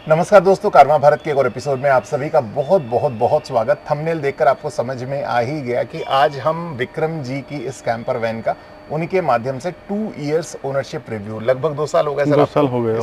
नमस्कार दोस्तों, कारवां भारत के एक और एपिसोड में आप सभी का बहुत बहुत बहुत स्वागत। थंबनेल देखकर आपको समझ में आ ही गया कि आज हम विक्रम जी की इस कैंपर वैन का उनके माध्यम से 2 इयर्स ओनरशिप रिव्यू, लगभग 2 साल हो गए सर, 2 साल हो गए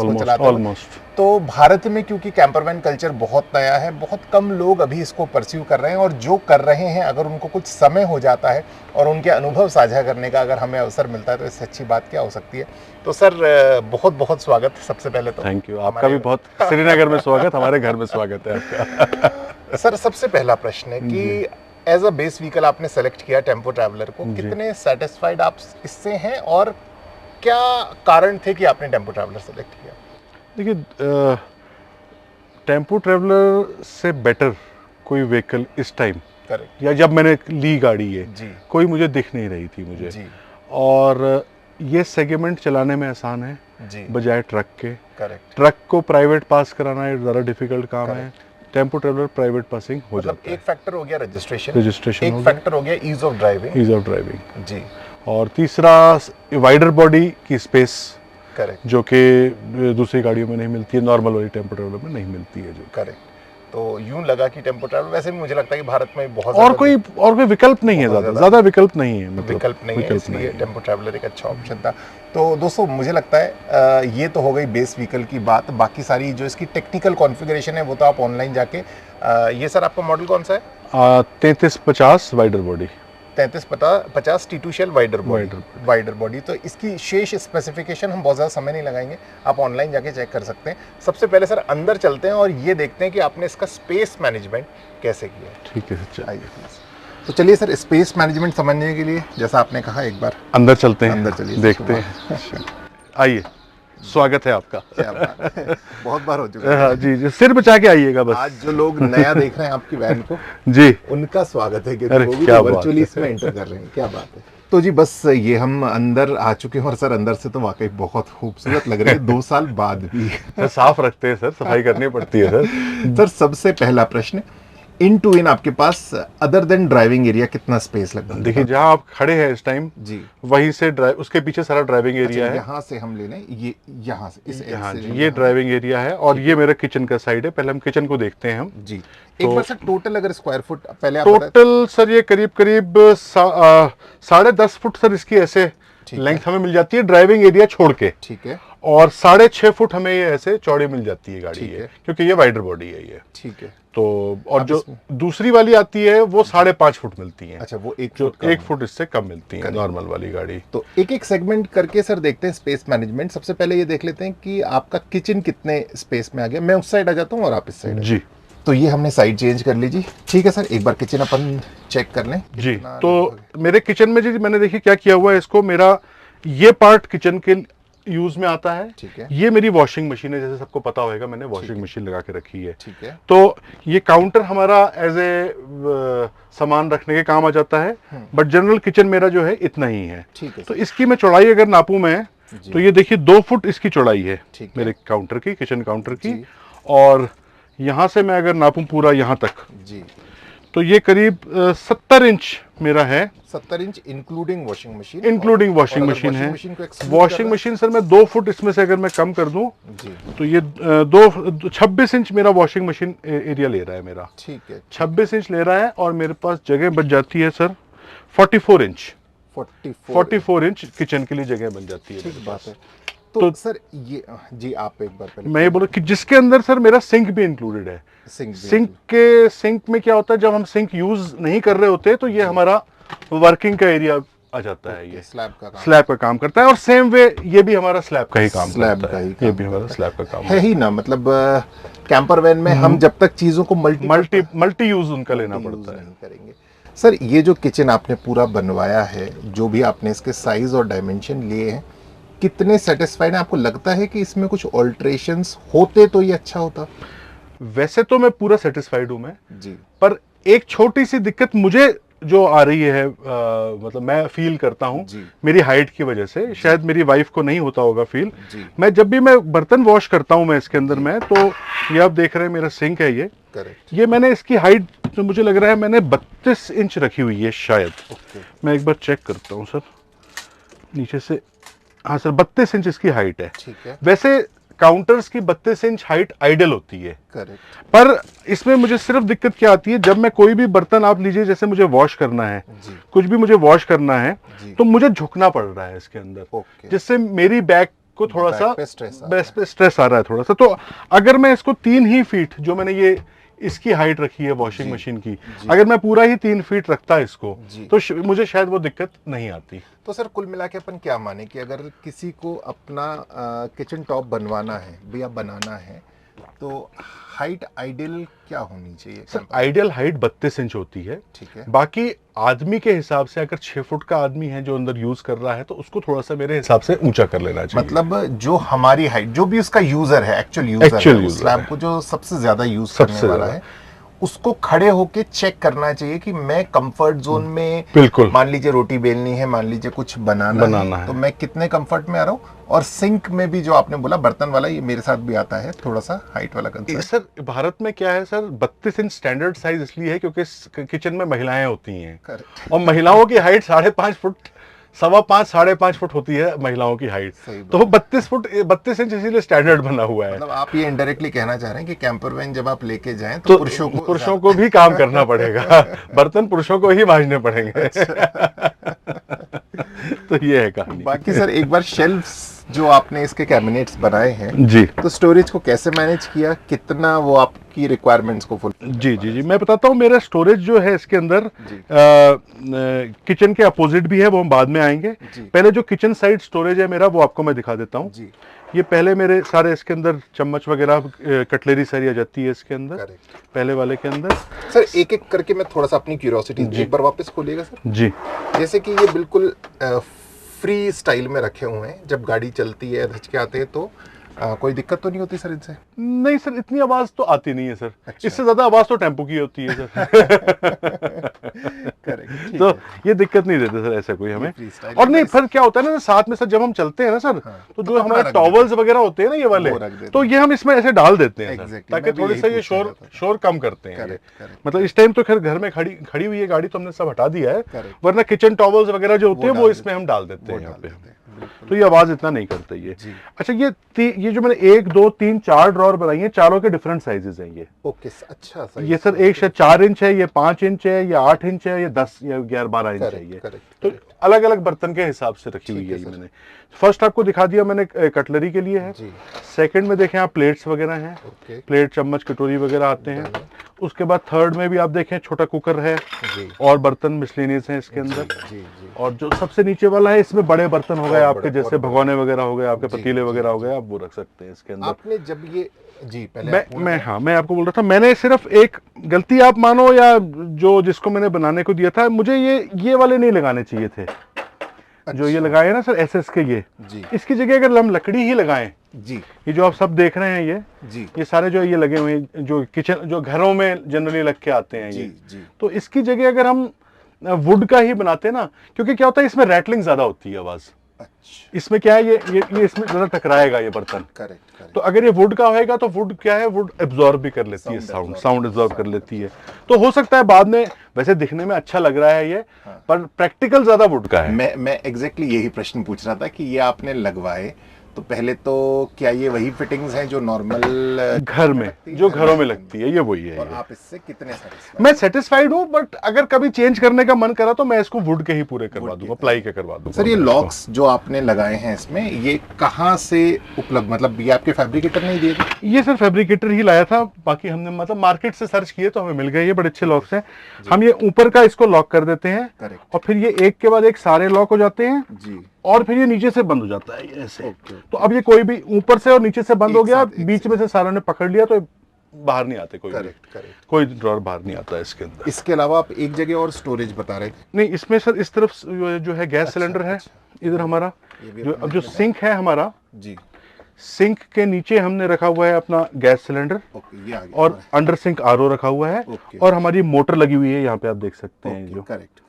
ऑलमोस्ट। तो भारत में क्योंकि कैंपर वैन कल्चर बहुत नया है, बहुत कम लोग अभी इसको परस्यू कर रहे हैं, और जो कर रहे हैं अगर उनको कुछ समय हो जाता है और उनके अनुभव साझा करने का अगर हमें अवसर मिलता है तो इससे अच्छी बात क्या हो सकती है। तो सर बहुत बहुत स्वागत सबसे पहले तो। थैंक यू, आपका भी बहुत श्रीनगर में स्वागत, हमारे घर में स्वागत है आपका। सर सबसे पहला प्रश्न है कि एज अ बेस व्हीकल आपने सेलेक्ट किया टेम्पो ट्रैवलर को, कितने सेटिस्फाइड आप इससे हैं और क्या कारण थे कि आपने टेम्पो ट्रैवलर सेलेक्ट किया? देखिए, टेम्पो ट्रैवलर से बेटर कोई व्हीकल इस टाइम, करेक्ट, या जब मैंने ली गाड़ी है जी, कोई मुझे दिख नहीं रही थी मुझे जी, और ये सेगमेंट चलाने में आसान है जी, बजाय ट्रक के। करेक्ट। ट्रक को प्राइवेट पास कराना एक ज़्यादा डिफिकल्ट काम है, टेम्पो ट्रैवलर प्राइवेट पासिंग हो मतलब जाता एक फैक्टर हो गया रजिस्ट्रेशन, रजिस्ट्रेशन एक हो गया, फैक्टर हो गया ease of driving, ease of driving, जी, और तीसरा वाइडर बॉडी की स्पेस करेक्ट, जो कि दूसरी गाड़ियों में नहीं मिलती है, नॉर्मल वाली टेम्पो ट्रैवलर में नहीं मिलती है जो। करेक्ट। तो यूं लगा कि टेम्पो ट्रैवलर, वैसे भी मुझे लगता है कि भारत में बहुत और कोई विकल्प नहीं है, ज़्यादा विकल्प नहीं है, मतलब विकल्प नहीं है, इसलिए टेम्पो ट्रैवलर एक अच्छा ऑप्शन था। तो दोस्तों मुझे लगता है ये तो हो गई बेस व्हीकल की बात। बाकी सारी जो इसकी टेक्निकल कॉन्फ़िगरेशन है वो तो आप ऑनलाइन जाके, ये सर आपका मॉडल कौन सा है? 3350 wider body, 3350 T2 shell wider body. तो इसकी शेष स्पेसिफिकेशन हम बहुत ज़्यादा समय नहीं लगाएंगे, आप ऑनलाइन जाके चेक कर सकते हैं। सबसे पहले सर अंदर चलते हैं और ये देखते हैं कि आपने इसका स्पेस मैनेजमेंट कैसे किया है। ठीक है सर, आइए प्लीज। तो चलिए सर, स्पेस मैनेजमेंट समझने के लिए जैसा आपने कहा एक बार अंदर चलते हैं, अंदर चलिए, देखते हैं। आइए, स्वागत है आपका। क्या बात है, बहुत बार हो चुका है। हाँ जी जी, सिर बचा के आइएगा बस। आज जो लोग नया देख रहे हैं आपकी वैन को जी, उनका स्वागत है कि अरे वो भी क्या बात वर्चुअली है। इसमें एंटर कर रहे हैं। क्या बात है। तो जी बस ये हम अंदर आ चुके हैं और सर अंदर से तो वाकई बहुत खूबसूरत लग रहे हैं 2 साल बाद भी। सर साफ रखते हैं सर, सफाई करनी पड़ती है सर। सर सबसे पहला प्रश्न, इन टू इन आपके पास अदर देन ड्राइविंग एरिया कितना स्पेस लगता है? देखिए, जहाँ आप खड़े हैं इस टाइम जी, वहीं से उसके पीछे सारा ड्राइविंग एरिया है। यहाँ से हम ले लें, ये यहाँ से इस हाँ से जी, ये ड्राइविंग एरिया है और ये मेरा किचन का साइड है। पहले हम किचन को देखते हैं हम जी। एक बार सर टोटल अगर स्क्वायर फुट पहले आप टोटल सर ये करीब 10.5 फुट सर इसकी ऐसे लेंथ हमें मिल जाती है ड्राइविंग एरिया छोड़ के, ठीक है, और 6.5 फुट हमें ये ऐसे चौड़ी मिल जाती है गाड़ी ठीक ये, है। क्योंकि ये वाइडर बॉडी है ये। ठीक है। तो और जो दूसरी वाली आती है वो 5.5 फुट मिलती है। अच्छा, वो एक जो फुट 1 फुट इससे कम मिलती है नॉर्मल वाली गाड़ी। तो एक एक सेगमेंट करके सर देखते हैं स्पेस मैनेजमेंट। सबसे पहले ये देख लेते हैं कि आपका किचन कितने स्पेस में आ गया। मैं उस साइड आ जाता हूँ और आप इस साइड जी। तो ये हमने साइड चेंज कर ली जी। ठीक है सर, एक बार किचन अपन चेक कर लें जी। तो मेरे किचन में जी मैंने देखिए क्या किया हुआ है, इसको मेरा ये पार्ट किचन के यूज में आता है। ठीक है। ये मेरी वॉशिंग मशीन है, जैसे सबको पता होगा मैंने वॉशिंग मशीन लगा के रखी है। ठीक है। तो ये काउंटर हमारा एज ए सामान रखने के काम आ जाता है, बट जनरल किचन मेरा जो है इतना ही है। ठीक है। तो इसकी मैं चौड़ाई अगर नापूं मैं, तो ये देखिए 2 फुट इसकी चौड़ाई है मेरे काउंटर की, किचन काउंटर की। और यहाँ से मैं अगर नापूं पूरा यहाँ तक जी, तो ये करीब 70 इंच मेरा है। 70 inch including washing machine? Including washing machine है। वॉशिंग मशीन सर मैं 2 फुट इसमें से अगर मैं कम कर दूं जी, तो ये 26 इंच मेरा वॉशिंग मशीन एरिया ले रहा है मेरा। ठीक है। 26 इंच ले रहा है और मेरे पास जगह बच जाती है सर 44 इंच। 44 इंच किचन के लिए जगह बन जाती है। ठीक बात है। तो सर ये जी आप एक बार पहले मैं ये बोला कि जिसके अंदर सर मेरा सिंक भी इंक्लूडेड है। सिंक में क्या होता है, जब हम सिंक यूज नहीं कर रहे होते तो ये हमारा वर्किंग का एरिया आ जाता है। ये स्लैब का काम करता है और सेम वे ये भी हमारा स्लैब का ही काम करता है। ये भी हमारा स्लैब का काम है ही ना। मतलब कैंपर वैन में हम जब तक चीजों को मल्टी यूज उनका लेना पड़ता है। नहीं करेंगे सर। ये जो किचन आपने पूरा बनवाया है, जो भी आपने इसके साइज और डायमेंशन लिए हैं, कितने सेटिस्फाइड हैं? आपको लगता है कि इसमें कुछ ऑल्ट्रेशंस होते तो ये अच्छा होता? वैसे तो मैं पूरा सेटिस्फाइड हूं मैं जी, पर एक छोटी सी दिक्कत मुझे जो आ रही है, मतलब मैं फील करता हूं मेरी हाइट की वजह से, शायद मेरी वाइफ को नहीं होता होगा फील। मैं जब भी मैं बर्तन वॉश करता हूं मैं इसके अंदर में, तो ये आप देख रहे हैं मेरा सिंक है ये। ये मैंने इसकी हाइट जो मुझे लग रहा है मैंने 32 इंच रखी हुई है शायद। मैं एक बार चेक करता हूं सर नीचे से। हाँ सर, 32 इंच इसकी हाइट है। ठीक है। वैसे काउंटर्स की 32 इंच हाइट आइडियल होती है। करेक्ट। पर इसमें मुझे सिर्फ दिक्कत क्या आती है, जब मैं कोई भी बर्तन आप लीजिए, जैसे मुझे वॉश करना है, कुछ भी मुझे वॉश करना है, तो मुझे झुकना पड़ रहा है इसके अंदर, जिससे मेरी बैक को थोड़ा सा स्ट्रेस आ रहा है थोड़ा सा। तो अगर मैं इसको 3 ही फीट, जो मैंने ये इसकी हाइट रखी है वॉशिंग मशीन की, अगर मैं पूरा ही 3 फीट रखता इसको, तो मुझे शायद वो दिक्कत नहीं आती। तो सर कुल मिला के अपन क्या माने कि अगर किसी को अपना किचन टॉप बनवाना है या बनाना है, तो हाइट आइडियल क्या होनी चाहिए? सर आइडियल हाइट 32 इंच होती है। ठीक है। बाकी आदमी के हिसाब से अगर 6 फुट का आदमी है जो अंदर यूज कर रहा है, तो उसको थोड़ा सा मेरे हिसाब से ऊंचा कर लेना चाहिए। मतलब जो हमारी हाइट, जो भी उसका यूजर है, एक्चुअल यूजर है, उस स्लैब को जो सबसे ज्यादा यूज करने वाला है, उसको खड़े होके चेक करना चाहिए कि मैं कंफर्ट जोन में, बिल्कुल, मान लीजिए रोटी बेलनी है, मान लीजिए कुछ बनाना है, तो मैं कितने कंफर्ट में आ रहा हूँ। और सिंक में भी जो आपने बोला बर्तन वाला, ये मेरे साथ भी आता है थोड़ा सा हाइट वाला कंसर्न। सर भारत में क्या है सर, 32 इंच स्टैंडर्ड साइज इसलिए है क्योंकि किचन में महिलाएं होती हैं, और महिलाओं की हाइट 5.5 फुट, 5.25 5.5 फुट होती है महिलाओं की हाइट, तो 32 इंच इसीलिए स्टैंडर्ड बना हुआ है। मतलब आप ये इनडायरेक्टली कहना चाह रहे हैं कि कैंपर वैन जब आप लेके जाएं तो पुरुषों को भी काम करना पड़ेगा, बर्तन पुरुषों को ही मांजने पड़ेंगे। तो ये है कहानी। बाकी सर एक बार शेल्फ्स जो आपने इसके कैबिनेट्स बनाए हैं जी, तो स्टोरेज को कैसे मैनेज किया, कितना वो आपकी रिक्वायरमेंट्स को फुल? जी मैं बताता हूँ। मेरा स्टोरेज जो है इसके अंदर किचन के अपोजिट भी है, वो हम बाद में आएंगे। पहले जो किचन साइड स्टोरेज है मेरा, वो आपको मैं दिखा देता हूँ। ये पहले मेरे सारे इसके अंदर चम्मच वगैरह कटलरी सारी आ जाती है इसके अंदर, पहले वाले के अंदर। सर एक एक करके मैं थोड़ा सा अपनी क्यूरियोसिटी एक बार वापस खोलिएगा सर। जी, जैसे कि ये बिल्कुल फ्री स्टाइल में रखे हुए हैं, जब गाड़ी चलती है, धचके आते हैं, तो कोई दिक्कत तो नहीं होती सर इनसे? नहीं सर, इतनी आवाज तो आती नहीं है सर। अच्छा। इससे ज्यादा आवाज तो टेम्पो की होती है सर। करेक्ट। तो ये दिक्कत नहीं देते सर ऐसा कोई हमें। और नहीं, फिर क्या होता है ना, साथ में सर जब हम चलते हैं ना सर, तो जो हमारे टॉवल्स वगैरह होते हैं ना ये वाले, तो ये हम इसमें ऐसे डाल देते हैं सर, ताकि थोड़ी सा ये शोर कम करते हैं। मतलब इस टाइम तो खैर घर में खड़ी हुई है गाड़ी, तो हमने सब हटा दिया है, वरना किचन टॉवल्स वगैरह जो होते हैं वो इसमें हम डाल देते हैं यहाँ पे, तो ये आवाज इतना नहीं करते ये। अच्छा, ये जो मैंने 1 2 3 4 ड्रॉर बनाई है, चारों के डिफरेंट साइजेस हैं ये। ओके, अच्छा सही। ये सर एक शायद 4 इंच है, ये 5 इंच है, ये 8 इंच है, ये 10 या 11 12 इंच है ये। तो अलग अलग बर्तन के हिसाब से रखी हुई है मैंने। फर्स्ट आपको दिखा दिया मैंने कटलरी के लिए है। सेकंड में देखें आप प्लेट्स वगैरह हैं, प्लेट चम्मच कटोरी वगैरह आते हैं। उसके बाद थर्ड में भी आप देखें छोटा कुकर है और बर्तन मिसलेनियस हैं इसके अंदर। और जो सबसे नीचे वाला है, इसमें बड़े बर्तन हो गए आपके, जैसे भगोने वगैरह हो गए आपके, पतीले वगैरह हो गए, आप वो रख सकते हैं इसके अंदर। आपने जब ये पहले मैं आपको बोल रहा था, मैंने सिर्फ एक गलती आप मानो या जो जिसको मैंने बनाने को दिया था, मुझे ये वाले नहीं लगाने चाहिए थे। अच्छा। जो ये लगाए ना सर SS के, ये इसकी जगह अगर हम लकड़ी ही लगाएं जी, ये जो आप सब देख रहे हैं ये सारे जो ये लगे हुए हैं, जो किचन जो घरों में जनरली लग के आते हैं ये, तो इसकी जगह अगर हम वुड का ही बनाते ना, क्योंकि क्या होता है इसमें रैटलिंग ज्यादा होती है आवाज। अच्छा। इसमें क्या है, ये इसमें ज्यादा टकराएगा ये बर्तन। करेक्ट। तो अगर ये वुड का होएगा तो वुड क्या है, वुड एब्जॉर्ब भी कर लेती है, साउंड एब्जॉर्ब कर लेती है। तो हो सकता है बाद में, वैसे दिखने में अच्छा लग रहा है ये, पर प्रैक्टिकल ज्यादा वुड का है। मैं एग्जैक्टली यही प्रश्न पूछ रहा था कि ये आपने लगवाए तो पहले तो क्या ये वही फिटिंग्स हैं जो नॉर्मल घर में, जो घरों में लगती है, ये वही है। और आप इससे कितने सेटिस्फाइड? मैं सेटिस्फाइड हूँ, बट अगर कभी चेंज करने का मन करा तो मैं इसको वुड के ही पूरे करवा दूंगा, प्लाई के करवा दूंगा। सर ये लॉक्स जो आपने लगाए हैं इसमें, ये कहाँ से उपलब्ध, मतलब ये आपके फैब्रिकेटर नहीं दिए थे? ये सर फैब्रिकेटर ही लाया था, बाकी हमने मतलब मार्केट से सर्च किए तो हमें मिल गए। ये बड़े अच्छे लॉक्स हैं। हम ये ऊपर का इसको लॉक कर देते हैं और फिर ये एक के बाद एक सारे लॉक हो जाते हैं जी, और फिर ये नीचे से बंद हो जाता है ऐसे। तो अब ये कोई भी ऊपर से और नीचे से बंद हो गया, बीच में से सारों ने पकड़ लिया तो बाहर नहीं आते, कोई ड्रॉर बाहर नहीं आता है इसके अंदर। इसके अलावा आप एक जगह और स्टोरेज बता रहे थे? नहीं, इसमें सर इस तरफ जो है गैस सिलेंडर है, इधर हमारा जो सिंक है हमारा जी, सिंक के नीचे हमने रखा हुआ है अपना गैस सिलेंडर, और अंडर सिंक RO रखा हुआ है, और हमारी मोटर लगी हुई है यहाँ पे, आप देख सकते हैं जो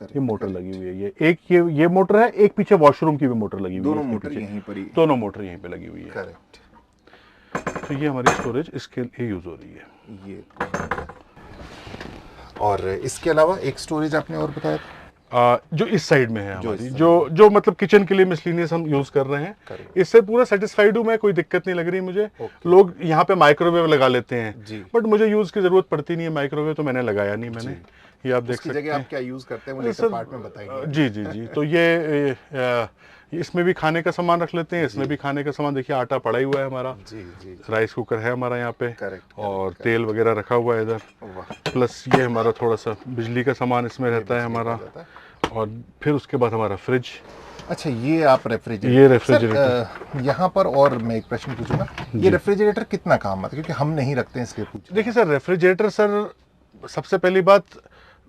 ये मोटर लगी हुई है। ये मोटर है, एक पीछे वॉशरूम की भी मोटर लगी हुई है, दोनों मोटर यहीं पे लगी हुई है। तो ये हमारी स्टोरेज इसके लिए यूज हो रही है। ये और इसके अलावा एक स्टोरेज आपने और बताया? जो इस साइड में है हमारी, जो मतलब किचन के लिए मिसलिनियस हम यूज कर रहे हैं, इससे पूरा सेटिस्फाइड हूँ मैं, कोई दिक्कत नहीं लग रही मुझे। लोग यहाँ पे माइक्रोवेव लगा लेते हैं, बट मुझे यूज की जरूरत पड़ती नहीं है माइक्रोवेव, तो मैंने लगाया नहीं। मैंने ये आप देख सकते हैं। आप क्या यूज करते हैं मुझे पार्ट में बताइए। जी जी जी, तो ये इसमें भी खाने का सामान रख लेते हैं, इसमें भी खाने का सामान, देखिए आटा पड़ा ही हुआ है हमारा, राइस कुकर है हमारा यहाँ पे, और तेल वगैरह रखा हुआ है इधर, प्लस ये हमारा थोड़ा सा बिजली का सामान इसमें रहता है हमारा, और फिर उसके बाद हमारा फ्रिज। अच्छा, ये आप रेफ्रिजरेटर यहाँ पर, और मैं एक प्रश्न पूछूंगा, ये रेफ्रिजरेटर कितना काम आता है, क्योंकि हम नहीं रखते हैं इसलिए पूछ। देखिए सर, रेफ्रिजरेटर सर, सबसे पहली बात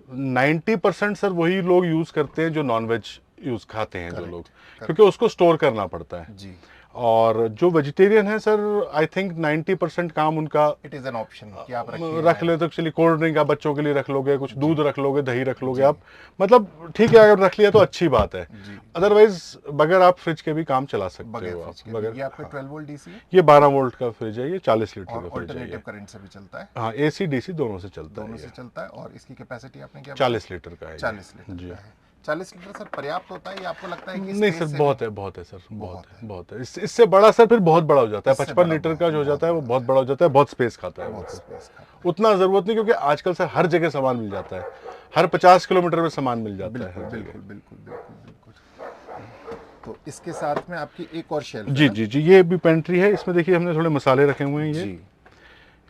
90% सर वही लोग यूज करते हैं जो नॉनवेज यूज खाते हैं, जो लोग, क्योंकि उसको स्टोर करना पड़ता है जी। और जो वेजिटेरियन है सर, आई थिंक 90% काम उनका इट इज एन ऑप्शन कि आप रख ले, तो एक्चुअली कोल्ड ड्रिंक आप बच्चों के लिए रख लोगे, कुछ दूध रख लोगे, दही रख लोगे आप, मतलब ठीक है, अगर रख लिया तो अच्छी बात है, अदरवाइज बगैर आप फ्रिज के भी काम चला सकते हो आप। बगैर ये आपका 12 वोल्ट डीसी है, ये 12 वोल्ट का फ्रिज है, ये 40 लीटर का फ्रिज है, अल्टरनेटिव करंट से भी चलता है। हाँ, एसी डीसी दोनों से चलता है। और इसकी कैपेसिटी आपने क्या, 40 लीटर का है। 40 लीटर का है। 40 लीटर सर पर्याप्त होता है या आपको लगता है कि नहीं सर, बहुत है सर, बहुत है। इससे बड़ा सर फिर बहुत बड़ा हो जाता है, 55 लीटर का जो हो जाता है वो बहुत बड़ा हो जाता है, बहुत स्पेस खाता है, उतना जरूरत नहीं, क्योंकि आजकल सर हर जगह सामान मिल जाता है, हर 50 किलोमीटर में सामान मिल जाता है। बिल्कुल। तो इसके साथ में आपकी एक और शेल्फ जी जी जी, ये भी पेंट्री है, इसमें देखिए हमने थोड़े मसाले रखे हुए हैं, ये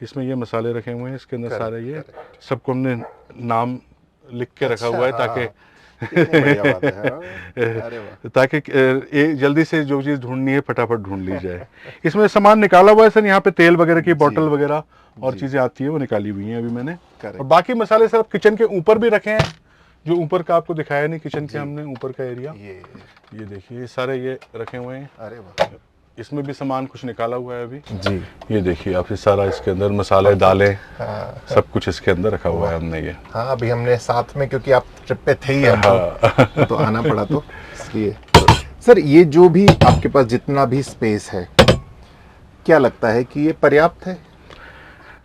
इसमें ये मसाले रखे हुए हैं, इसके अंदर सारे ये सबको हमने नाम लिख के रखा हुआ है, ताकि ताकि जल्दी से जो चीज ढूंढनी है फटाफट ढूंढ ली जाए। इसमें सामान निकाला हुआ है सर, यहाँ पे तेल वगैरह की बोतल वगैरह और चीजें आती है वो निकाली हुई हैं अभी मैंने, और बाकी मसाले सर किचन के ऊपर भी रखे हैं, जो ऊपर का आपको दिखाया नहीं, किचन के हमने ऊपर का एरिया, ये देखिए सारे ये रखे हुए हैं। अरे वाह, इसमें भी सामान कुछ निकाला हुआ है अभी जी, ये देखिए आप, सारा इसके अंदर मसाले दालें सब कुछ इसके अंदर रखा हुआ है हमने ये। हाँ, अभी हमने साथ में, क्योंकि आप ट्रिप पे थे ही हमको, तो आना पड़ा, तो इसलिए। सर, ये जो भी आपके पास जितना भी स्पेस है, क्या लगता है कि ये पर्याप्त है?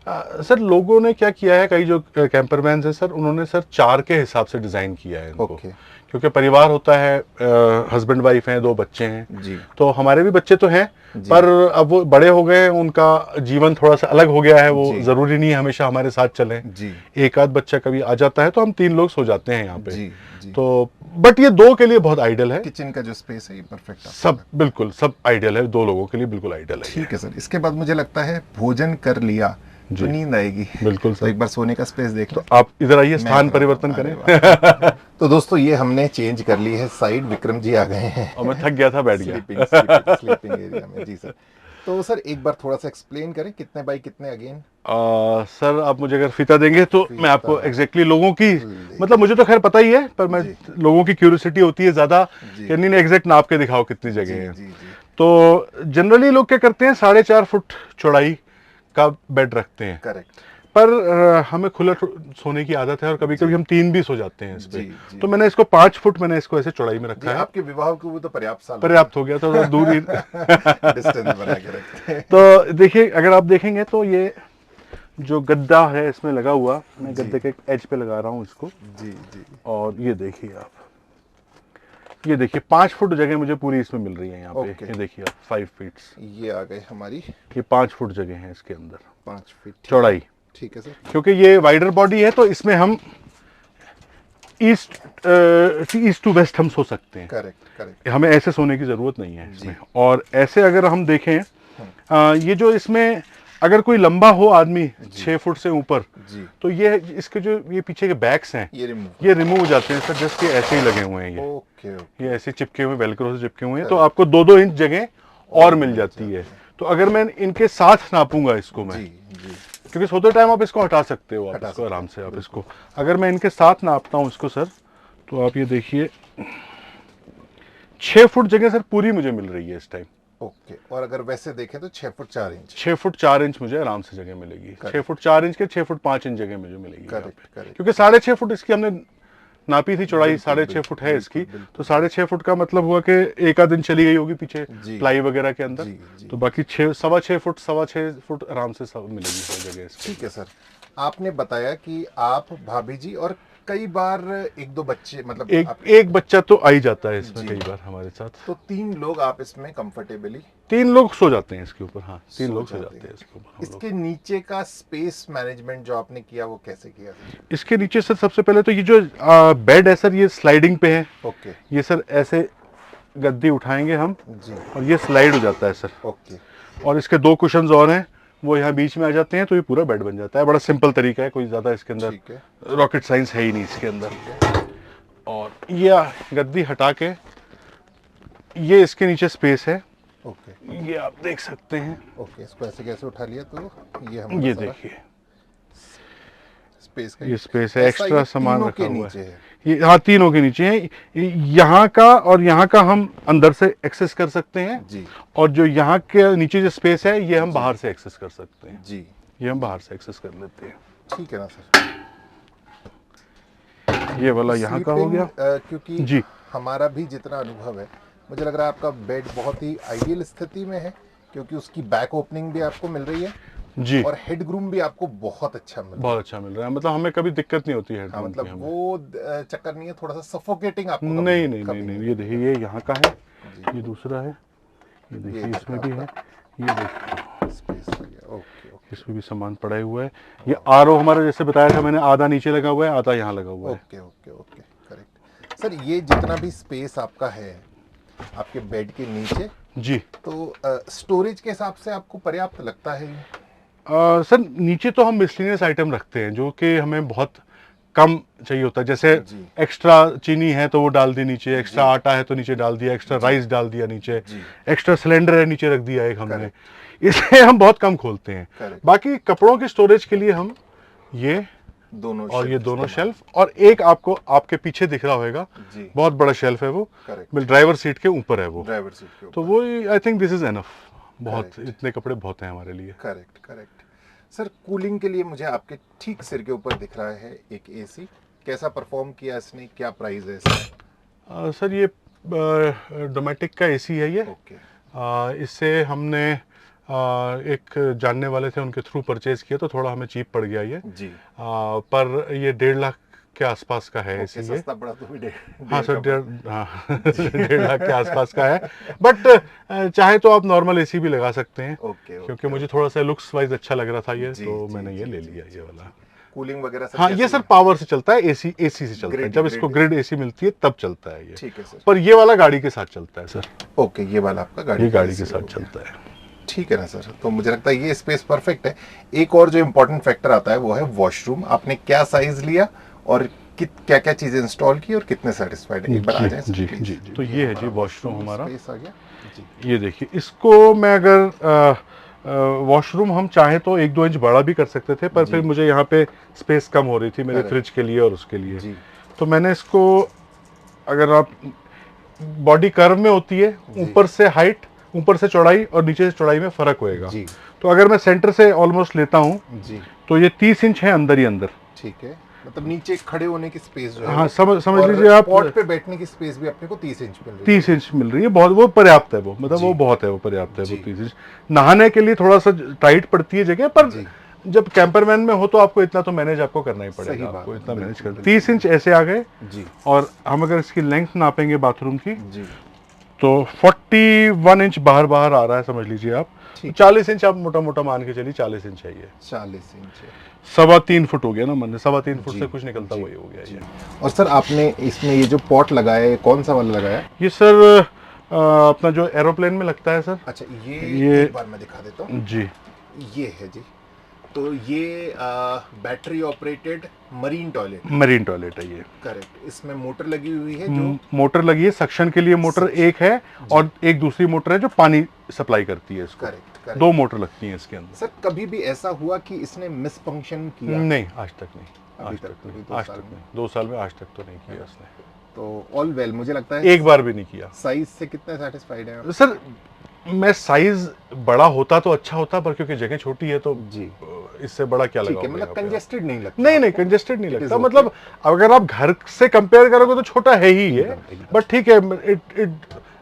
सर लोगों ने क्या किया है, कई जो कैंपरमैन है सर, उन्होंने सर 4 के हिसाब से डिजाइन किया है इनको, क्योंकि परिवार होता है, हस्बैंड वाइफ हैं, 2 बच्चे हैं जी। तो हमारे भी बच्चे तो हैं, पर अब वो बड़े हो गए, उनका जीवन थोड़ा सा अलग हो गया है, वो जरूरी नहीं है हमेशा हमारे साथ चलें जी। एक आध बच्चा कभी आ जाता है, तो हम 3 लोग सो जाते हैं यहाँ पे जी। तो बट ये 2 के लिए बहुत आइडियल है, किचन का जो स्पेस है ये परफेक्ट, सब बिल्कुल सब आइडियल है, 2 लोगों के लिए बिल्कुल आइडियल है। ठीक है सर, इसके बाद मुझे लगता है भोजन कर लिया तो नींद आएगी, बिल्कुल तो एक बार सोने का स्पेस देख लो, तो आप इधर आइए, स्थान परिवर्तन करें। तो दोस्तों, ये हमने चेंज कर ली है साइड, विक्रम जी आ गए हैं और मैं थक गया था, बैठ गया स्लीपिंग एरिया में जी। सर, तो सर एक बार थोड़ा सा एक्सप्लेन करें, कितने बाई कितने अगेन? सर आप मुझे अगर फीता देंगे तो मैं आपको एग्जैक्टली लोगों की, मतलब मुझे तो खैर पता ही है, पर मैं लोगों की क्यूरियोसिटी होती है ज्यादा कि नहीं एग्जैक्ट नाप के दिखाओ कितनी जगह है। तो जनरली लोग क्या करते हैं, 4.5 फुट चौड़ाई का बेड रखते हैं, करेक्ट, पर हमें खुला सोने की आदत है, और कभी कभी हम 3 भी सो जाते हैं इस पे, तो मैंने इसको 5 फुट मैंने इसको ऐसे चौड़ाई में रखा है। आपके विवाह को वो तो पर्याप्त हो गया, तो दूरी डिस्टेंस बना के रखते हैं। तो देखिए, अगर आप देखेंगे तो ये जो गद्दा है इसमें लगा हुआ, मैं गद्दे के एज पे लगा रहा हूँ इसको जी, और ये देखिए आप, ये देखिए 5 फुट जगह मुझे पूरी इसमें मिल रही है यहाँ पे, ये देखिए आप 5 फीट ये आ गए हमारी, ये 5 फुट जगह है इसके अंदर, 5 फीट चौड़ाई। ठीक है सर, क्योंकि ये वाइडर बॉडी है, तो इसमें हम ईस्ट टू वेस्ट हम सो सकते हैं, करेक्ट, हमें ऐसे सोने की जरूरत नहीं है इसमें। और ऐसे अगर हम देखें, ये जो इसमें अगर कोई लंबा हो आदमी 6 फुट से ऊपर, तो ये इसके जो ये पीछे के बैक्स हैं ये रिमूव हो जाते हैं सर, जस्ट ये ऐसे ही लगे हुए हैं, ये ऐसे चिपके हुए, वेलक्रो से चिपके हुए हैं, तो आपको 2-2 इंच जगह और मिल जाती है। तो अगर मैं इनके साथ नापूंगा इसको मैं, क्योंकि सोते टाइम आप इसको हटा सकते हो, आप इसको आराम से, आप इसको अगर मैं इनके साथ नापता हूँ इसको सर, तो आप ये देखिए 6 फुट जगह सर पूरी मुझे मिल रही है इस टाइम। ओके, और अगर वैसे देखें तो 6 फुट 4 इंच, 6 फुट 4 इंच मुझे आराम से जगह मिलेगी, 6 फुट 4 इंच के 6 फुट 5 इंच जगह मुझे मिलेगी, क्योंकि 6.5 फुट इसकी हमने नापी थी चौड़ाई, 6.5 फुट है इसकी, तो 6.5 फुट का मतलब हुआ कि एक आध दिन चली गई होगी पीछे प्लाई वगैरह के अंदर, तो बाकी 6.25 फुट 6.25 फुट आराम से सब मिलेगी हर जगह। ठीक है सर, आपने बताया कि आप भाभी जी और कई बार एक दो बच्चे मतलब एक बच्चा तो आ ही जाता है इसमें कई बार हमारे साथ। तो 3 लोग आप इसमें कंफर्टेबली 3 लोग सो जाते हैं इसके ऊपर। हाँ, 3 लोग सो जाते हैं इसके ऊपर। इसके नीचे का स्पेस मैनेजमेंट जो आपने किया वो कैसे किया सर? इसके नीचे सर सबसे पहले तो ये जो बेड है सर, ये स्लाइडिंग पे है। ओके। ये सर ऐसे गद्दी उठाएंगे हम जी, और ये स्लाइड हो जाता है सर। ओके। और इसके 2 कुशन्स और हैं, वो यहाँ बीच में आ जाते हैं, तो ये पूरा बेड बन जाता है। बड़ा सिंपल तरीका है, कोई ज़्यादा इसके अंदर रॉकेट साइंस है ही नहीं इसके अंदर। और ये गद्दी हटा के ये इसके नीचे स्पेस है। ओके, ये आप देख सकते हैं। ओके, इसको ऐसे कैसे उठा लिया तो ये देखिए स्पेस का, ये स्पेस है, एक्स्ट्रा सामान रखा हुआ है। ये हाँ, तीनों के नीचे है। यहाँ का और यहाँ का हम अंदर से एक्सेस कर सकते हैं जी। और जो यहाँ के नीचे जो स्पेस है ये हम बाहर से एक्सेस कर सकते हैं जी। ये हम बाहर से एक्सेस कर लेते हैं। ठीक है ना सर? ये वाला यहाँ का हो गया। क्योंकि जी, हमारा भी जितना अनुभव है, मुझे लग रहा है आपका बेड बहुत ही आइडियल स्थिति में है, क्योंकि उसकी बैक ओपनिंग भी आपको मिल रही है जी, और हेड ग्रूम भी आपको बहुत अच्छा मिल रहा है। बहुत अच्छा मिल रहा है, मतलब हमें कभी दिक्कत नहीं होती है। हाँ, मतलब वो चक्कर नहीं है थोड़ा सा सफोकेटिंग आपको? नहीं नहीं नहीं नहीं, ये देखिए ये यहाँ का है, ये दूसरा है, ये देखिए इसमें भी है, ये देखिए स्पेस आ गया। ओके, इसमें भी सामान पड़ा हुआ है। ये आरओ हमारा जैसे बताया था मैंने, आधा नीचे लगा हुआ है, आधा यहाँ लगा हुआ है। Okay okay okay, correct sir. ये जितना भी स्पेस आपका है आपके बेड के नीचे जी, तो स्टोरेज के हिसाब से आपको पर्याप्त लगता है? सर नीचे तो हम मिसलिनियस आइटम रखते हैं जो कि हमें बहुत कम चाहिए होता है। जैसे एक्स्ट्रा चीनी है तो वो डाल दी नीचे, एक्स्ट्रा आटा है तो नीचे डाल दिया, एक्स्ट्रा राइस डाल दिया नीचे, एक्स्ट्रा सिलेंडर है नीचे रख दिया एक हमने। इसलिए हम बहुत कम खोलते हैं। बाकी कपड़ों की स्टोरेज के लिए हम ये दोनों और ये दोनों शेल्फ, और एक आपको आपके पीछे दिख रहा होगा बहुत बड़ा शेल्फ है, वो ड्राइवर सीट के ऊपर है, वो ड्राइवर सीट के ऊपर। तो वो I think this is enough. बहुत इतने कपड़े बहुत हैं हमारे लिए। Correct correct sir. कूलिंग के लिए मुझे आपके ठीक सिर के ऊपर दिख रहा है एक एसी। कैसा परफॉर्म किया इसने, क्या प्राइस है इसका? सर ये डोमेटिक का एसी है ये। ओके। इससे हमने एक जानने वाले थे उनके थ्रू परचेज किया तो थोड़ा हमें चीप पड़ गया ये जी। पर ये 1.5 लाख के आसपास का है एसी। ये सस्ता पड़ा तो भी हाँ सर, 1.5 लाख के आसपास का है। बट चाहे तो आप नॉर्मल एसी भी लगा सकते हैं। क्योंकि मुझे थोड़ा सा लुक्स वाइज अच्छा लग रहा था ये, तो मैंने ये ले लिया ये वाला। कूलिंग वगैरह हाँ, ये सर पावर से चलता है, एसी से चलता है। जब इसको ग्रिड एसी मिलती है तब चलता है ये। ठीक है सर। पर ये वाला गाड़ी के साथ चलता है सर। ओके, ये वाला आपका गाड़ी के साथ चलता है। ठीक है ना सर? तो मुझे लगता है ये स्पेस परफेक्ट है। एक और जो इम्पोर्टेंट फैक्टर आता है वो है वॉशरूम। आपने क्या साइज लिया और क्या क्या चीजें इंस्टॉल की और कितने सेटिस्फाइड है, एक बार आ जाए जी जी। तो ये है जी वॉशरूम हमारा। स्पेस आ गया जी। ये देखिए, इसको मैं अगर वॉशरूम हम चाहे तो 1-2 इंच बड़ा भी कर सकते थे, पर फिर मुझे यहाँ पे स्पेस कम हो रही थी मेरे फ्रिज के लिए और उसके लिए। तो मैंने इसको, अगर आप बॉडी कर्व में होती है, ऊपर से हाइट, ऊपर से चौड़ाई और नीचे से चौड़ाई में फर्क होएगा। तो अगर मैं सेंटर से ऑलमोस्ट लेता हूँ तो ये 30 इंच है अंदर ही अंदर। ठीक है, मतलब नीचे खड़े होने की स्पेस जो है, हाँ, समझ लीजिए आप, पॉट पे बैठने की स्पेस भी अपने को 30 इंच मिल रही है। 30 इंच मिल रही है, बहुत, वो पर्याप्त है, वो मतलब वो बहुत है, वो पर्याप्त है वो 30 इंच। नहाने के लिए थोड़ा सा टाइट पड़ती है जगह, पर जब कैंपरमैन में हो तो आपको इतना तो मैनेज आपको करना ही पड़ेगा। आपको इतना मैनेज करना। 30 इंच ऐसे आ गए। और हम अगर इसकी लेंथ नापेंगे बाथरूम की तो 41 इंच बाहर आ रहा है, समझ लीजिए आप। 40 इंच आप मोटा मोटा मान के चलिए, 40 इंच है ये। 40 इंच है, 3.25 फुट हो गया ना, मैंने 3.25 फुट से कुछ निकलता वही हो गया ये। और सर आपने इसमें ये जो पॉट लगाया है, कौन सा वाला लगाया? ये सर अपना जो एरोप्लेन में लगता है सर। अच्छा, ये एक बार मैं दिखा देता हूँ जी। ये है जी। तो ये बैटरी ऑपरेटेड मरीन टॉयलेट है ये। करेक्ट। इसमें मोटर लगी हुई है, जो मोटर लगी है सक्शन के लिए, मोटर एक है और एक दूसरी मोटर है जो पानी सप्लाई करती है इसको। करेक्ट। 2 मोटर लगती हैं इसके अंदर। सर कभी भी ऐसा हुआ कि इसने मिस फंक्शन किया? नहीं, आज तक नहीं। अभी तक नहीं। 2 साल में आज तक तो नहीं किया इसने। तो ऑल वेल, मुझे लगता है एक बार भी नहीं किया। साइज से कितना सेटिस्फाइड है सर? मैं साइज बड़ा होता तो अच्छा होता, पर क्योंकि जगह छोटी है तो जी इससे बड़ा क्या लगा। मतलब कंजेस्टेड नहीं लगता? नहीं, कंजेस्टेड नहीं लगता। मतलब अगर आप घर से कंपेयर करोगे तो छोटा है ही है, बट ठीक है,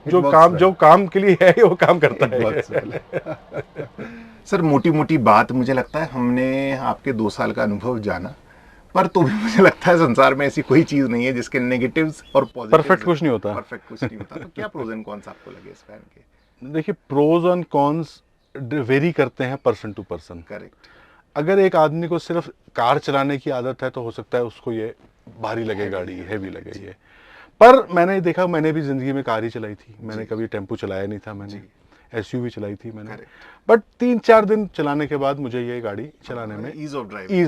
जो काम के लिए है वो काम करता है। सर मोटी मोटी बात, मुझे लगता है हमने आपके 2 साल का अनुभव जाना। पर तो भी मुझे लगता है संसार में ऐसी कोई चीज नहीं है जिसके नेगेटिव्स और पॉजिटिव्स परफेक्ट कुछ नहीं होता। परफेक्ट कुछ नहीं होता। तो क्या प्रोज एंड कॉन्स आपको लगे इस फैन के? देखिए, प्रोज एंड कॉन्स वेरी करते हैं पर्सन टू पर्सन। करेक्ट। अगर एक आदमी को सिर्फ कार चलाने की आदत है तो हो सकता है उसको ये भारी लगे, गाड़ी हैवी लगे ये। पर मैंने देखा, मैंने भी जिंदगी में कार ही चलाई थी, मैंने कभी टेम्पो चलाया नहीं था, मैंने एसयूवी चलाई थी मैंने। बट 3-4 दिन चलाने के बाद मुझे ये गाड़ी चलाने में ईज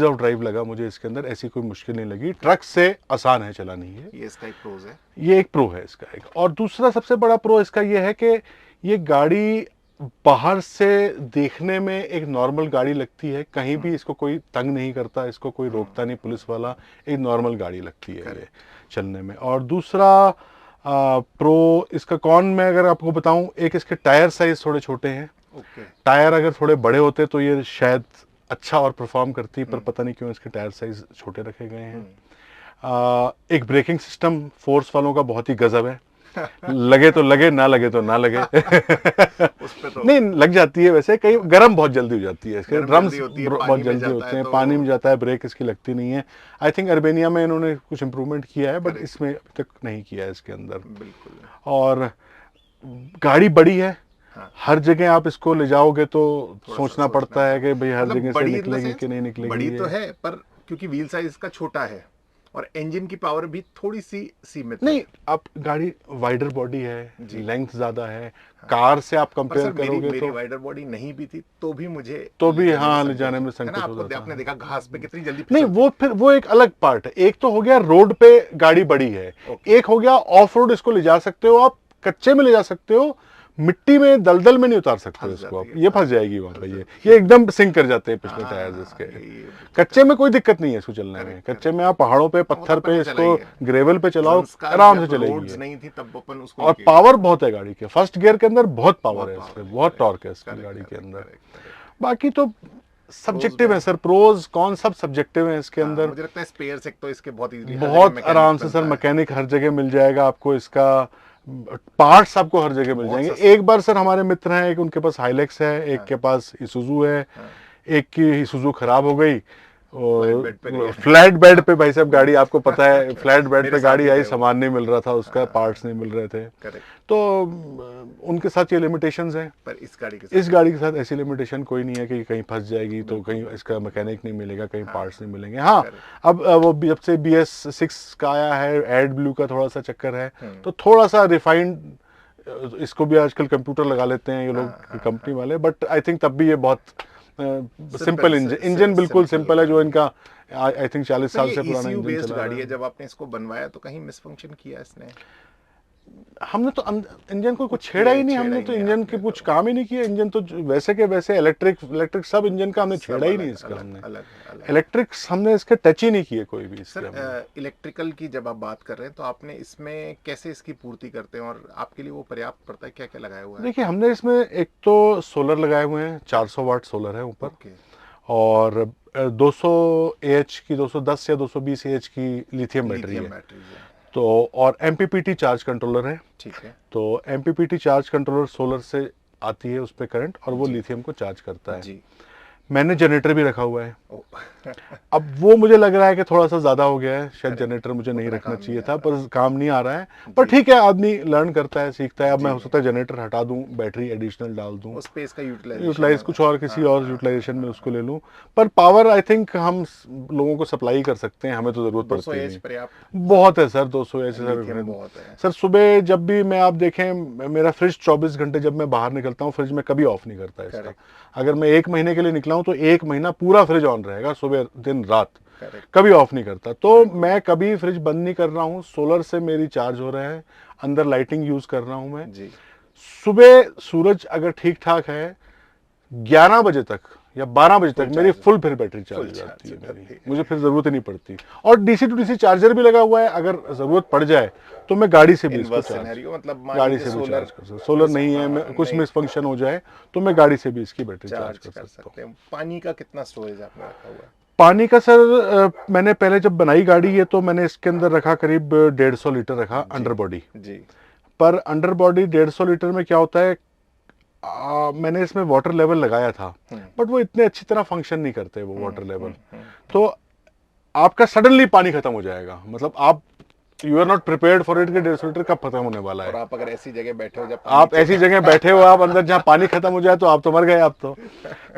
ऑफ ड्राइव लगा मुझे। इसके अंदर ऐसी कोई मुश्किल नहीं लगी, ट्रक से आसान है चलानी है। ये इसका एक प्रोज है, ये एक प्रो है इसका एक। और दूसरा सबसे बड़ा प्रो इसका ये है कि ये गाड़ी बाहर से देखने में एक नॉर्मल गाड़ी लगती है, कहीं भी इसको कोई तंग नहीं करता, इसको कोई रोकता नहीं पुलिस वाला, एक नॉर्मल गाड़ी लगती है ये चलने में। और दूसरा प्रो इसका, कौन मैं अगर आपको बताऊं, एक इसके टायर साइज थोड़े छोटे हैं। टायर अगर थोड़े बड़े होते तो ये शायद अच्छा और परफॉर्म करती, पर पता नहीं क्यों इसके टायर साइज छोटे रखे गए हैं। एक ब्रेकिंग सिस्टम फोर्स वालों का बहुत ही गजब है, लगे तो लगे, ना लगे तो ना लगे। उस पे तो नहीं लग जाती है वैसे, कहीं गर्म बहुत जल्दी हो जाती है, इसके ड्रम्स बहुत जल्दी होते हैं, पानी में जाता है, ब्रेक इसकी लगती नहीं है। आई थिंक अर्मेनिया में इन्होंने कुछ इम्प्रूवमेंट किया है, बट इसमें अभी तक नहीं किया है इसके अंदर। और गाड़ी बड़ी है, हर जगह आप इसको ले जाओगे तो सोचना पड़ता है कि भाई हर जगह से निकलेगी कि नहीं निकलेगी। बड़ी तो है, पर क्योंकि व्हील साइज इसका छोटा है और इंजन की पावर भी थोड़ी सी सीमित नहीं, अब गाड़ी वाइडर बॉडी है, लेंथ ज्यादा है। कार से आप कंपेयर करोगे मेरी तो वाइडर बॉडी नहीं भी थी तो भी मुझे ले जाने में संकोच होता था। आपने देखा घास पे कितनी जल्दी नहीं, वो फिर वो एक अलग पार्ट है। एक तो हो गया रोड पे गाड़ी बड़ी है, एक हो गया ऑफ रोड इसको ले जा सकते हो आप, कच्चे में ले जा सकते हो, मिट्टी में दलदल में नहीं उतार सकते इसको आप, ये फंस जाएगी वहां पे। ये एकदम सिंक कर जाते हैं पिछले टायर्स इसके। कच्चे में कोई दिक्कत नहीं है इसको चलने में, कच्चे में आप पहाड़ों पे पत्थर पे इसको ग्रेवल पे चलाओ आराम से चलेगी। नहीं थी तब अपन उसको, और पावर बहुत है गाड़ी के, फर्स्ट गियर के अंदर बहुत पावर है इसमें, बहुत टॉर्क है इसकी गाड़ी के अंदर। बाकी तो सब्जेक्टिव है सर, प्रोज कौन सब सब्जेक्टिव है इसके अंदर। मुझे लगता है स्पेयर्स एक तो इसके बहुत आराम से सर, मैकेनिक हर जगह मिल जाएगा आपको, इसका पार्ट्स आपको हर जगह मिल जाएंगे। एक बार सर हमारे मित्र हैं, एक उनके पास हाइलेक्स है, एक के पास इसूजू है, एक की इसूजू खराब हो गई और फ्लैट बेड पे भाई साहब गाड़ी, आपको पता है फ्लैट बेड पे गाड़ी आई, सामान नहीं मिल रहा था उसका, पार्ट्स नहीं मिल रहे थे, तो उनके साथ ये लिमिटेशंस हैं। पर इस गाड़ी के साथ ऐसी लिमिटेशन कोई नहीं है कि कहीं फंस जाएगी तो कहीं इसका मैकेनिक नहीं मिलेगा, कहीं पार्ट्स नहीं मिलेंगे। हाँ, अब वो जब से BS6 का आया है, एड ब्लू का थोड़ा सा चक्कर है, तो थोड़ा सा रिफाइंड इसको भी आजकल कंप्यूटर लगा लेते हैं ये लोग कंपनी वाले, बट आई थिंक तब भी ये बहुत सिंपल इंजन बिल्कुल सिंपल है, जो इनका आई थिंक 40 साल से पुराना इंजन चला गाड़ी है। जब आपने इसको बनवाया तो कहीं मिसफंक्शन किया इसने? हमने तो इंजन को कुछ छेड़ा ही नहीं, हमने तो इंजन के कुछ काम ही नहीं किया। इंजन तो वैसे के वैसे इलेक्ट्रिक सब इंजन का हमने छेड़ा ही नहीं इसका, हमने इलेक्ट्रिक्स हमने इसके टच ही नहीं किए कोई भी। सर इलेक्ट्रिकल की जब आप बात कर रहे हैं तो आपने इसमें कैसे इसकी पूर्ति करते हैं और आपके लिए वो पर्याप्त पड़ता है, क्या क्या लगाया हुआ है? देखिए, हमने इसमें एक तो सोलर लगाए हुए हैं, 400 वाट सोलर है ऊपर, और 200 AH की 210 या 220 AH की लिथियम बैटरी है तो, और MPPT चार्ज कंट्रोलर है। ठीक है। तो MPPT चार्ज कंट्रोलर सोलर से आती है उस पे करंट, और वो लिथियम को चार्ज करता है जी। मैंने जनरेटर भी रखा हुआ है। अब वो मुझे लग रहा है कि थोड़ा सा ज्यादा हो गया है, शायद जनरेटर मुझे नहीं रखना चाहिए था, पर काम नहीं आ रहा है। पर ठीक है, आदमी लर्न करता है, सीखता है। अब मैं हो सकता है जनरेटर हटा दूं, बैटरी एडिशनल डाल दूं, स्पेस का यूटिलाइज कुछ और किसी और यूटिलाइजेशन में उसको ले लूं। पर पावर आई थिंक हम लोगों को सप्लाई कर सकते हैं, हमें तो जरूरत पड़ती है। बहुत है सर, 200 AH सर। सुबह जब भी मैं, आप देखें मेरा फ्रिज 24 घंटे, जब मैं बाहर निकलता हूँ फ्रिज में कभी ऑफ नहीं करता इसका। अगर मैं 1 महीने के लिए निकला हूं तो 1 महीना पूरा फ्रिज ऑन रहेगा, सुबह दिन रात, कभी ऑफ नहीं करता। तो मैं कभी फ्रिज बंद नहीं कर रहा हूं, सोलर से मेरी चार्ज हो रहा है, अंदर लाइटिंग यूज कर रहा हूं मैं जी। सुबह सूरज अगर ठीक ठाक है 11 बजे तक या 12 बजे तक मेरी फुल फिर बैटरी चार्ज हो जाती है मेरी, मुझे फिर जरूरत ही नहीं पड़ती। और DC to DC चार्जर भी लगा हुआ है, अगर जरूरत पड़ जाए तो मैं गाड़ी से भी इसको मतलब गाड़ी से भी चार्ज कर सकता हूँ। सोलर नहीं है, कुछ मिस फंक्शन हो जाए तो मैं गाड़ी से भी इसकी बैटरी चार्ज कर सकता हूँ। पानी का कितना स्टोरेज आपने रखा हुआ है? पानी का सर, मैंने पहले जब बनाई गाड़ी है तो मैंने इसके अंदर रखा करीब 150 लीटर रखा अंडर बॉडी जी। पर अंडर बॉडी 150 लीटर में क्या होता है, मैंने इसमें वाटर लेवल लगाया था, बट वो इतने अच्छी तरह फंक्शन नहीं करते वो वाटर लेवल। तो आपका सडनली पानी खत्म हो जाएगा, मतलब आप you are not prepared for it कि 150 लीटर कब खत्म होने वाला है। और आप अगर ऐसी जगह बैठे हो, जब आप ऐसी जगह बैठे हो, आप अंदर जहाँ पानी खत्म हो जाए तो आप तो मर गए आप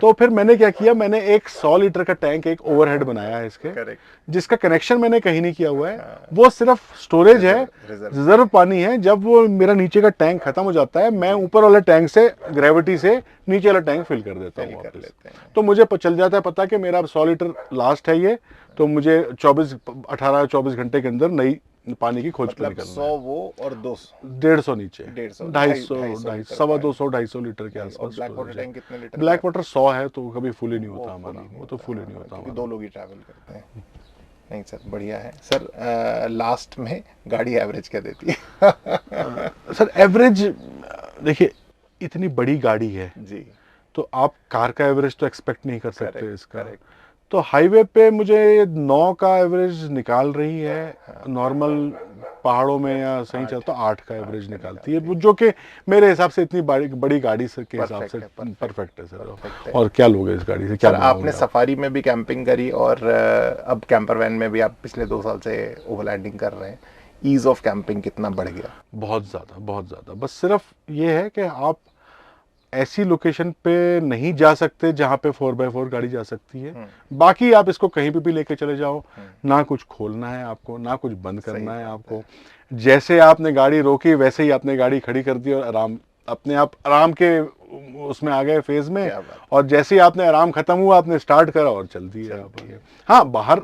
तो फिर मैंने क्या किया, मैंने एक 100 लीटर का टैंक, एक ओवरहेड बनाया है इसके, जिसका कनेक्शन मैंने कहीं नहीं किया हुआ है। वो सिर्फ स्टोरेज है, रिजर्व पानी है। जब वो मेरा नीचे का टैंक खत्म हो जाता है, मैं ऊपर वाले टैंक से ग्रेविटी से नीचे वाला टैंक फिल कर देता हूँ वापस। तो मुझे चल जाता है पता कि मेरा 100 लीटर लास्ट है ये, तो मुझे 18-24 घंटे के अंदर नई पानी की खोज मतलब 100 वो और 200 150 नीचे 150 सवा 200-250 लीटर के आसपास। ब्लैक वाटर टैंक कितने लीटर? ब्लैक वाटर 100 है, तो कभी फुल ही नहीं होता हमारा, वो तो फुल ही नहीं होता, दो लोग ही ट्रैवल करते हैं। नहीं सर, बढ़िया है सर। लास्ट में गाड़ी एवरेज क्या देती है? सर एवरेज देखिए, इतनी बड़ी गाड़ी है जी, तो आप कार का एवरेज तो एक्सपेक्ट नहीं कर सकते इसका। तो हाईवे पे मुझे 9 का एवरेज निकाल रही है, नॉर्मल पहाड़ों में या सही चलता 8 का एवरेज निकालती है, जो कि मेरे हिसाब से इतनी बड़ी गाड़ी के हिसाब से परफेक्ट है सर। और क्या लोगे इस गाड़ी से, क्या आपने सफारी में भी कैंपिंग करी और अब कैंपर वैन में भी आप पिछले 2 साल से ओवरलैंडिंग कर रहे हैं, ईज ऑफ कैंपिंग कितना बढ़ गया? बहुत ज़्यादा। बस सिर्फ ये है कि आप ऐसी लोकेशन पे नहीं जा सकते जहां पे 4x4 गाड़ी जा सकती है, बाकी आप इसको कहीं पे भी लेके चले जाओ, ना कुछ खोलना है आपको, ना कुछ बंद करना है आपको। जैसे आपने गाड़ी रोकी वैसे ही आपने गाड़ी खड़ी कर दी और अपने आप आराम के उसमें आ गए फेज में, और जैसे ही आपने आराम खत्म हुआ आपने स्टार्ट करा और चल दी है। हाँ, बाहर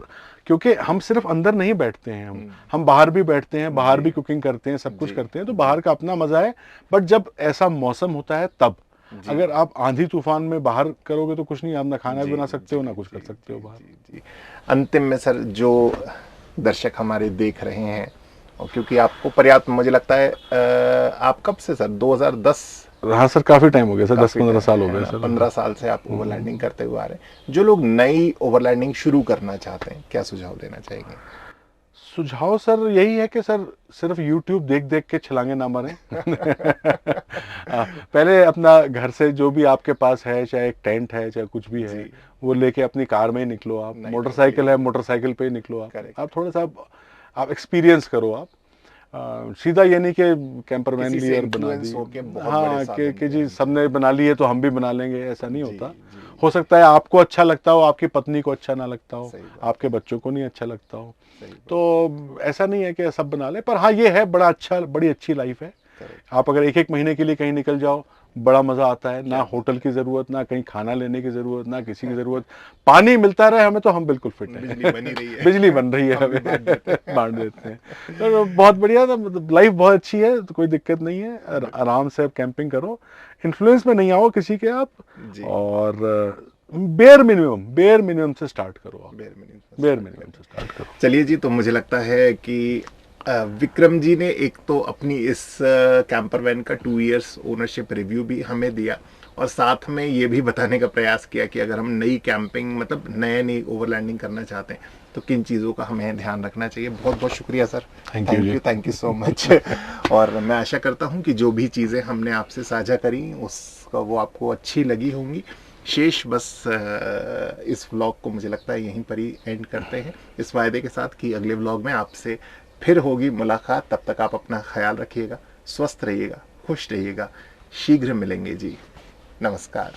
क्योंकि हम सिर्फ अंदर नहीं बैठते हैं, हम बाहर भी बैठते हैं, बाहर भी कुकिंग करते हैं, सब कुछ करते हैं, तो बाहर का अपना मजा है। बट जब ऐसा मौसम होता है तब, अगर आप आंधी तूफान में बाहर करोगे तो कुछ नहीं, आप ना खाना भी बना सकते हो, ना कुछ कर सकते हो बाहर। अंतिम में सर, जो दर्शक हमारे देख रहे हैं, और क्योंकि आपको पर्याप्त, मुझे लगता है आप कब से सर 2010? हाँ सर, काफी टाइम हो गया सर, 10-15 साल हो गए सर। 15 साल से आप ओवरलैंडिंग करते हुए आ रहे हैं। जो लोग नई ओवरलैंडिंग शुरू करना चाहते हैं, क्या सुझाव देना चाहेंगे? सुझाव सर यही है कि सर सिर्फ YouTube देख के छलांगे ना मारें। पहले अपना घर से जो भी आपके पास है, चाहे एक टेंट है, चाहे कुछ भी है, वो लेके अपनी कार में ही निकलो आप, मोटरसाइकिल है मोटरसाइकिल पे ही निकलो आप थोड़ा सा आप एक्सपीरियंस करो आप। सीधा ये नहीं कि कैंपर वैन ली और बना दी, हाँ कि जी सबने बना ली है तो हम भी बना लेंगे, ऐसा नहीं होता। हो सकता है आपको अच्छा लगता हो, आपकी पत्नी को अच्छा ना लगता हो, आपके बच्चों को नहीं अच्छा लगता हो, तो ऐसा नहीं है कि सब बना ले। पर हाँ, ये है बड़ी अच्छी लाइफ है। आप अगर 1-1 महीने के लिए कहीं निकल जाओ, बड़ा मजा आता है। ना होटल की जरूरत, ना कहीं खाना लेने की जरूरत, ना किसी की जरूरत, पानी मिलता रहे हमें तो हम बिल्कुल फिट हैं। बिजली बन रही है हमें, बांट देते हैं। तो बहुत बढ़िया था, मतलब लाइफ बहुत अच्छी है, तो कोई दिक्कत नहीं है। आराम से आप कैंपिंग करो, इन्फ्लुएंस में नहीं आओ किसी के आप, और बेयर मिनिमम से स्टार्ट करो आप, बेयर मिनिमम से स्टार्ट करो। चलिए जी, तो मुझे लगता है कि विक्रम जी ने एक तो अपनी इस कैंपर वैन का 2 इयर्स ओनरशिप रिव्यू भी हमें दिया, और साथ में ये भी बताने का प्रयास किया कि अगर हम नई कैंपिंग, मतलब नई ओवरलैंडिंग करना चाहते हैं तो किन चीज़ों का हमें ध्यान रखना चाहिए। बहुत बहुत शुक्रिया sir, thank you so much. और मैं आशा करता हूँ कि जो भी चीज़ें हमने आपसे साझा करी उसका वो आपको अच्छी लगी होंगी। शेष बस इस व्लॉग को मुझे लगता है यहीं पर ही एंड करते हैं, इस वायदे के साथ कि अगले व्लॉग में आपसे फिर होगी मुलाकात। तब तक आप अपना ख्याल रखिएगा, स्वस्थ रहिएगा, खुश रहिएगा। शीघ्र मिलेंगे जी, नमस्कार।